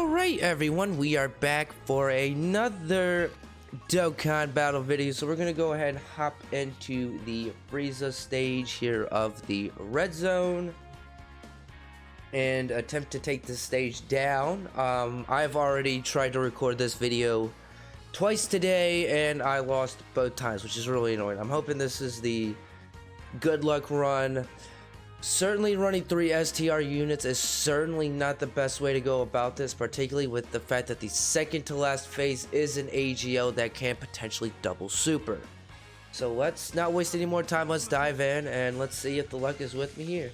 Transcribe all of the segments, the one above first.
Alright everyone, we are back for another Dokkan battle video. So we're going to go ahead and hop into the Frieza stage here of the Red Zone and attempt to take this stage down. I've already tried to record this video twice today and I lost both times, which is really annoying. I'm hoping this is the good luck run. Certainly running 3 STR units is certainly not the best way to go about this, particularly with the fact that the second to last phase is an AGL that can potentially double super. So let's not waste any more time, let's dive in and let's see if the luck is with me here.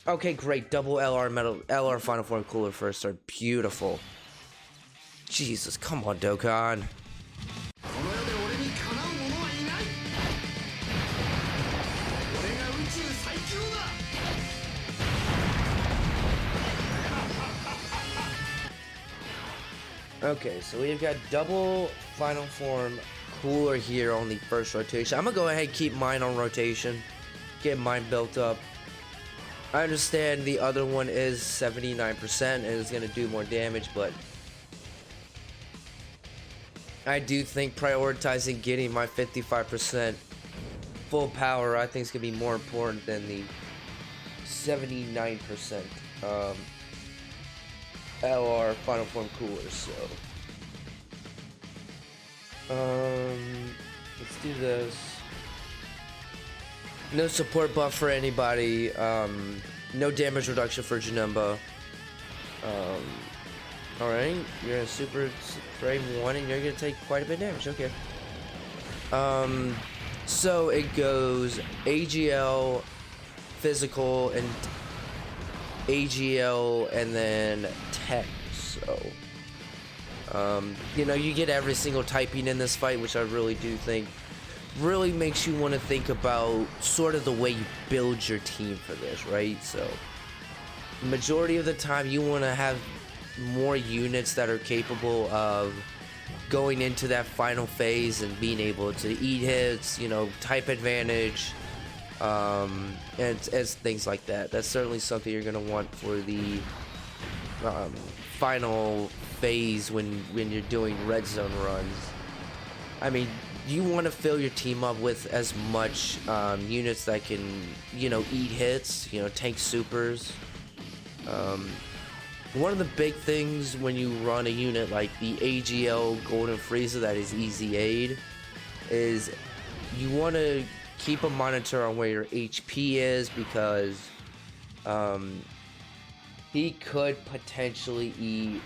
Okay, great, double LR final form cooler first are beautiful. Jesus, come on Dokkan. Okay, so we've got double final form cooler here on the first rotation. I'm gonna go ahead and keep mine on rotation, get mine built up. I understand the other one is 79% and is gonna do more damage, but I do think prioritizing getting my 55% full power I think is gonna be more important than the 79% LR final form cooler. So let's do this. No support buff for anybody, no damage reduction for Janemba. Alright, you're in super frame 1 and you're gonna take quite a bit of damage. Okay, so it goes AGL, physical, and AGL, and then tech. So you know, you get every single typing in this fight, which I really do think really makes you want to think about sort of the way you build your team for this, right? So majority of the time you want to have more units that are capable of going into that final phase and being able to eat hits, you know, type advantage, and as things like that. That's certainly something you're gonna want for the final phase when you're doing red zone runs. I mean, you want to fill your team up with as much units that can, you know, eat hits, you know, tank supers. One of the big things when you run a unit like the AGL Golden Frieza that is easy aid is you want to keep a monitor on where your HP is, because he could potentially eat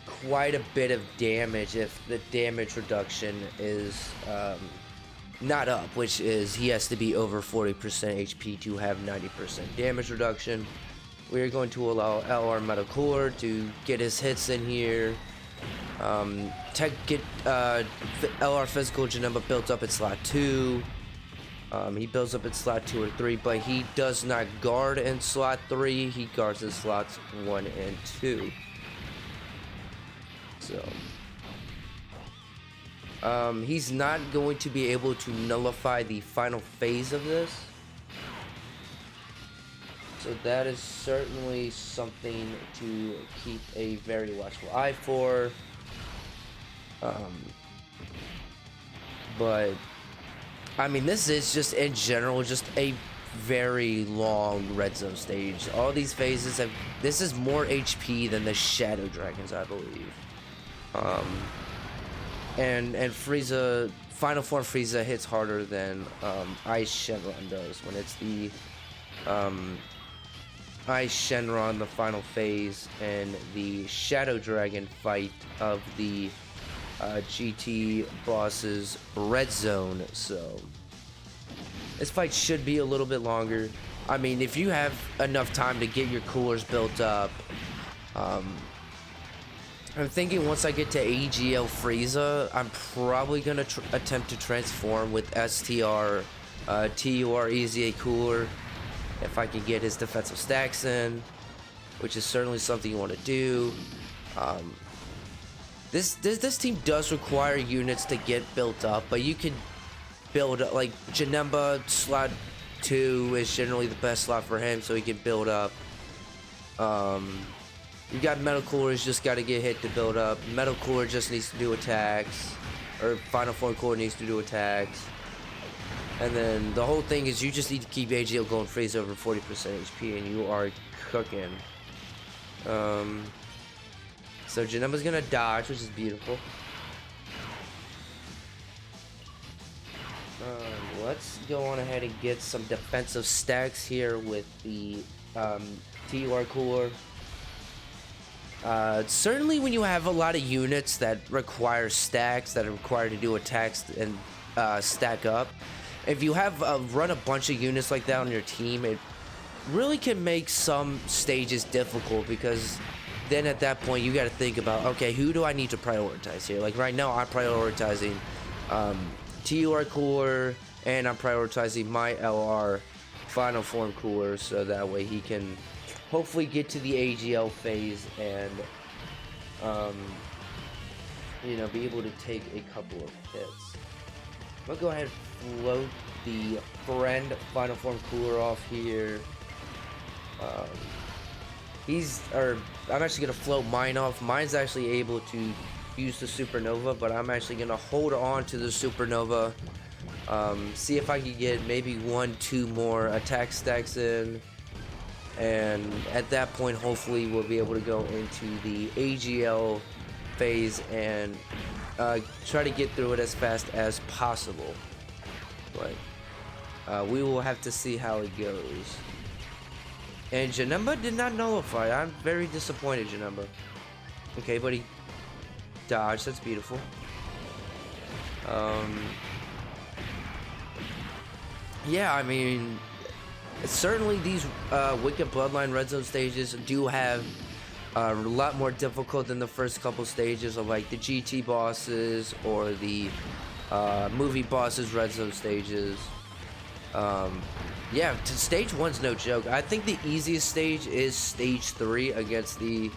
quite a bit of damage if the damage reduction is not up, which is he has to be over 40% HP to have 90% damage reduction. We're going to allow LR Metal Cooler to get his hits in here. Get LR Physical Janemba built up at slot 2. He builds up at slot 2 or 3, but he does not guard in slot 3. He guards in slots 1 and 2. So he's not going to be able to nullify the final phase of this. So that is certainly something to keep a very watchful eye for. But I mean, this is just in general just a very long red zone stage. All these phases have, this is more HP than the Shadow Dragons, I believe. And Frieza, final form Frieza hits harder than Ice Shenron does when it's the Ice Shenron, the final phase, and the Shadow Dragon fight of the GT bosses red zone. So this fight should be a little bit longer. I mean, if you have enough time to get your coolers built up, I'm thinking once I get to AGL Frieza, I'm probably gonna attempt to transform with STR TUR EZA cooler if I can get his defensive stacks in, which is certainly something you want to do. This team does require units to get built up, but you can build up, like Janemba slot 2 is generally the best slot for him, so he can build up You got Metal Coolers, just got to get hit to build up. Metal Cooler just needs to do attacks, or Final Form Cooler needs to do attacks. And then the whole thing is you just need to keep AGL going Frieza over 40% HP, and you are cooking. So Janemba's gonna dodge, which is beautiful. Let's go on ahead and get some defensive stacks here with the TUR Cooler. Certainly when you have a lot of units that require stacks, that are required to do attacks and stack up, if you have run a bunch of units like that on your team, it really can make some stages difficult, because then at that point you got to think about, okay, who do I need to prioritize here? Like right now I'm prioritizing TUR Cooler, and I'm prioritizing my LR Final Form Cooler, so that way he can hopefully get to the AGL phase and you know, be able to take a couple of hits. I'm gonna go ahead and float the friend Final Form Cooler off here. I'm actually gonna float mine off. Mine's actually able to use the Supernova, but I'm actually gonna hold on to the Supernova. See if I can get maybe 1-2 more attack stacks in, and at that point hopefully we'll be able to go into the AGL phase and try to get through it as fast as possible. But we will have to see how it goes. And Janemba did not nullify. I'm very disappointed, Janemba. Okay, buddy. Dodge, that's beautiful. Yeah, I mean, certainly these Wicked Bloodline RedZone stages do have a lot more difficult than the first couple stages of like the GT bosses or the movie bosses RedZone stages. Yeah, stage 1's no joke. I think the easiest stage is stage 3 against the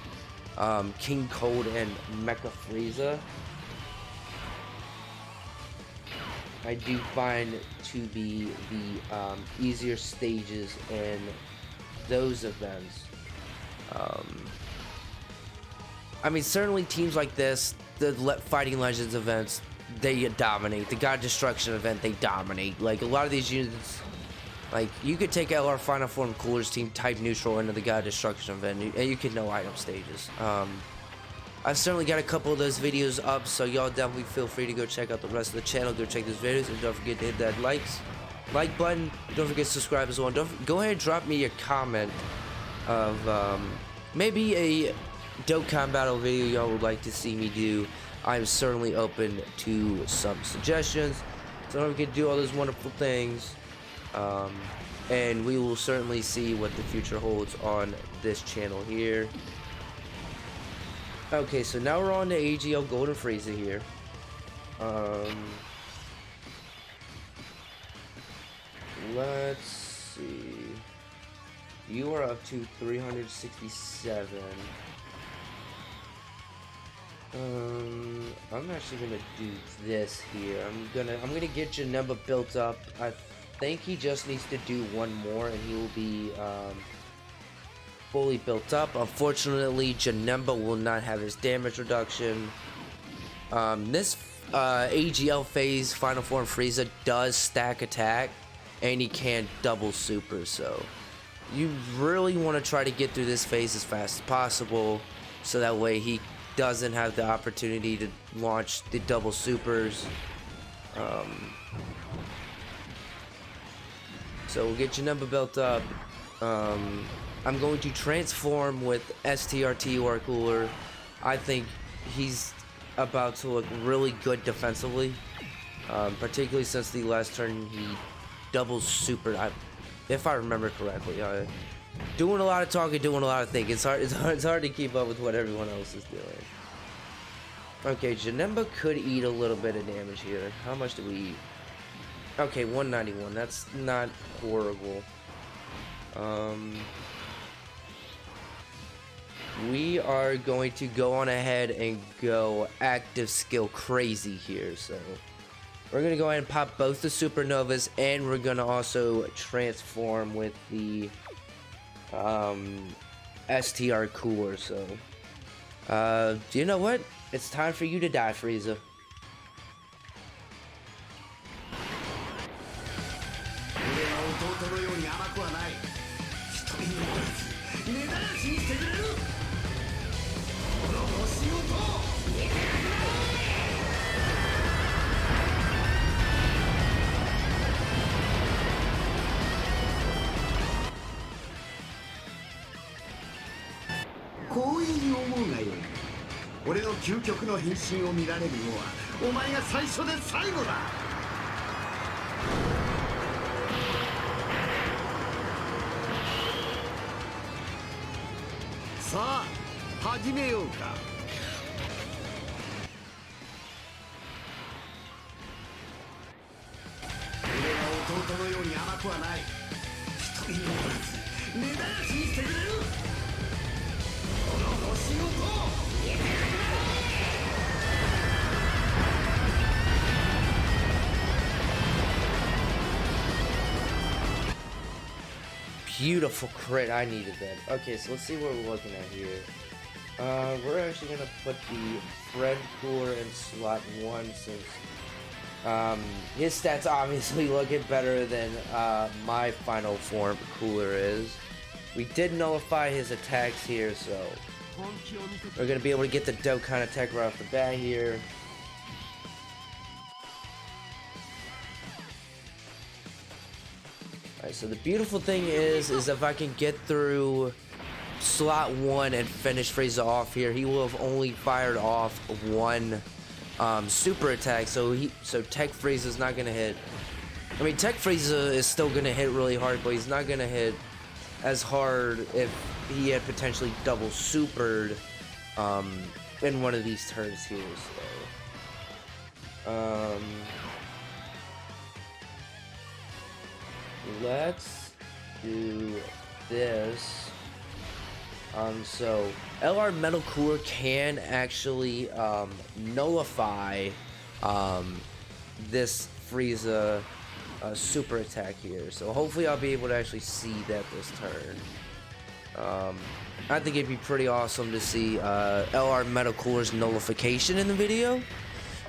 King Cold and Mecha Frieza. I do find to be the easier stages in those events. I mean, certainly teams like this, the Fighting Legends events, they dominate. The God Destruction event, they dominate. Like, a lot of these units, like, you could take LR Final Form Cooler's team type neutral into the God Destruction event, and you can know item stages. I've certainly got a couple of those videos up, so y'all definitely feel free to go check out the rest of the channel. Go check those videos, and don't forget to hit that like button. Don't forget to subscribe as well. Go ahead and drop me a comment of maybe a Dokkan battle video y'all would like to see me do. I'm certainly open to some suggestions, so don't forget to do all those wonderful things. And we will certainly see what the future holds on this channel here. Okay, so now we're on to AGL Golden Frieza here. Let's see. You are up to 367. I'm actually gonna do this here. I'm gonna get Janemba built up. I think he just needs to do one more, and he will be fully built up. Unfortunately, Janemba will not have his damage reduction. This AGL phase Final Form Frieza does stack attack, and he can double super, so you really want to try to get through this phase as fast as possible, so that way he doesn't have the opportunity to launch the double supers. So we'll get Janemba built up. I'm going to transform with STR Cooler. I think he's about to look really good defensively, particularly since the last turn he double supered. If I remember correctly, doing a lot of talking, doing a lot of thinking. It's hard to keep up with what everyone else is doing. Okay, Janemba could eat a little bit of damage here. How much do we eat? Okay, 191. That's not horrible. We are going to go on ahead and go active skill crazy here. So we're going to go ahead and pop both the supernovas, and we're going to also transform with the STR cooler. So, you know what? It's time for you to die, Frieza. Beautiful crit, I needed that. Okay, so let's see what we're looking at here. We're actually gonna put the Fred cooler in slot 1 since his stats obviously looking better than my final form cooler is. We did nullify his attacks here, so we're gonna be able to get the Dokkan attack right off the bat here. Alright, so the beautiful thing is if I can get through slot 1 and finish Frieza off here, he will have only fired off one super attack, so Tech Frieza is not gonna hit. I mean, Tech Frieza is still gonna hit really hard, but he's not gonna hit as hard if he had potentially double supered in one of these turns here. So let's do this. So LR Metal Cooler can actually nullify this Frieza super attack here. So hopefully I'll be able to actually see that this turn. I think it'd be pretty awesome to see LR Metal Cooler's nullification in the video.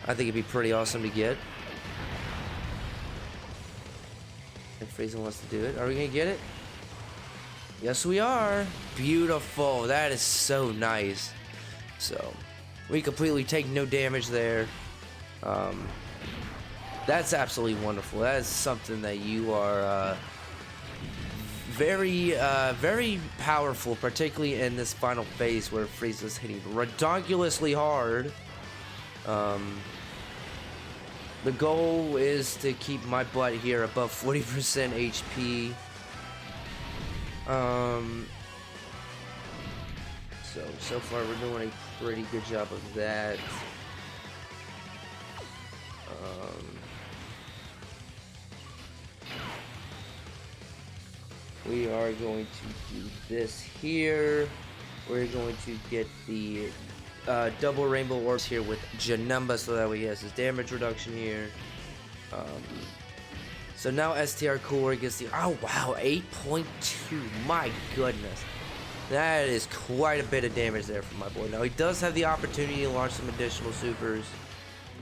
I think it'd be pretty awesome to get. If Frieza wants to do it, are we gonna get it? Yes, we are. Beautiful. That is so nice. So we completely take no damage there. That's absolutely wonderful. That is something that you are very powerful, particularly in this final phase where Frieza's hitting redonkulously hard. The goal is to keep my butt here above 40% HP. So far we're doing a pretty good job of that. We are going to do this here. We're going to get the double rainbow orbs here with Janemba, so that way he has his damage reduction here. So now STR Cooler gets the, oh wow, 8.2, my goodness. That is quite a bit of damage there for my boy. Now he does have the opportunity to launch some additional supers.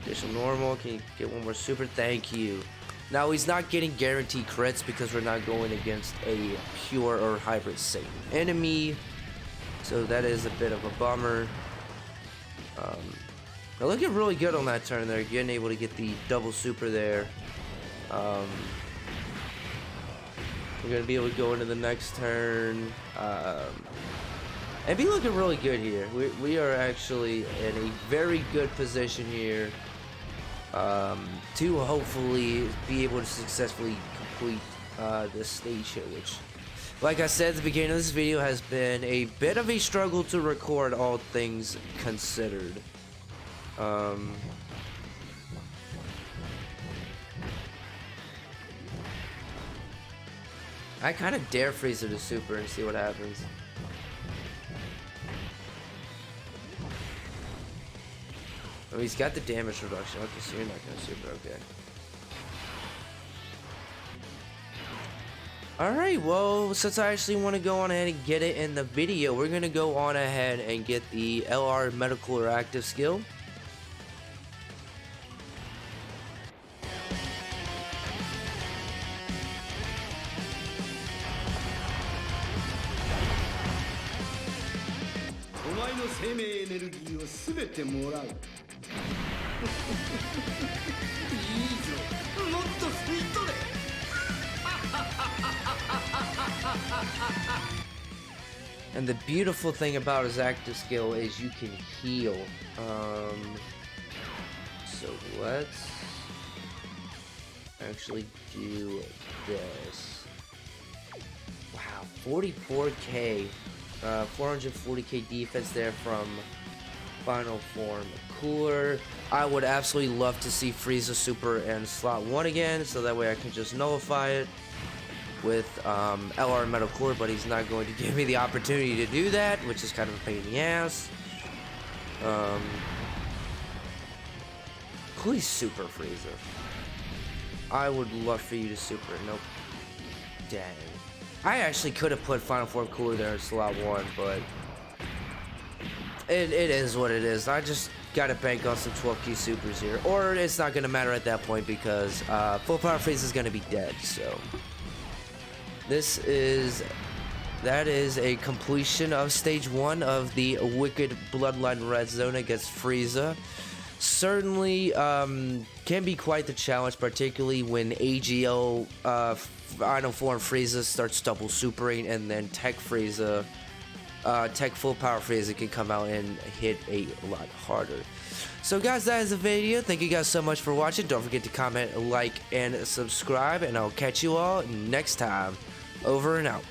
Additional normal, can you get one more super? Thank you. Now he's not getting guaranteed crits because we're not going against a pure or hybrid Satan enemy. So that is a bit of a bummer. They're looking really good on that turn there, getting able to get the double super there. We're going to be able to go into the next turn. And be looking really good here. We are actually in a very good position here to hopefully be able to successfully complete this stage here, which, like I said at the beginning of this video, has been a bit of a struggle to record, all things considered. I kind of dare Frieza to super and see what happens. Oh, he's got the damage reduction. Okay, so you're not gonna super, okay. Alright, well, since I actually want to go on ahead and get it in the video, we're going to go on ahead and get the LR medical or active skill. And the beautiful thing about his active skill is you can heal. So let's actually do this. Wow, 44k, 440k defense there from Final Form. Cooler. I would absolutely love to see Frieza Super in slot 1 again, so that way I can just nullify it with LR Metal Core, but he's not going to give me the opportunity to do that, which is kind of a pain in the ass. Please Super Frieza. I would love for you to Super. Nope. Dang. I actually could have put Final Form Cooler there in slot 1, but it is what it is. I just gotta bank on some 12 key supers here, or it's not gonna matter at that point because full power Frieza is gonna be dead. So that is a completion of stage 1 of the Wicked Bloodline Red Zone against Frieza. Certainly can be quite the challenge, particularly when AGL Final Form Frieza starts double supering, and then Tech Frieza, Tech Full Power Frieza can come out and hit a lot harder. So guys, that is the video. Thank you guys so much for watching. Don't forget to comment, like, and subscribe, and I'll catch you all next time. Over and out.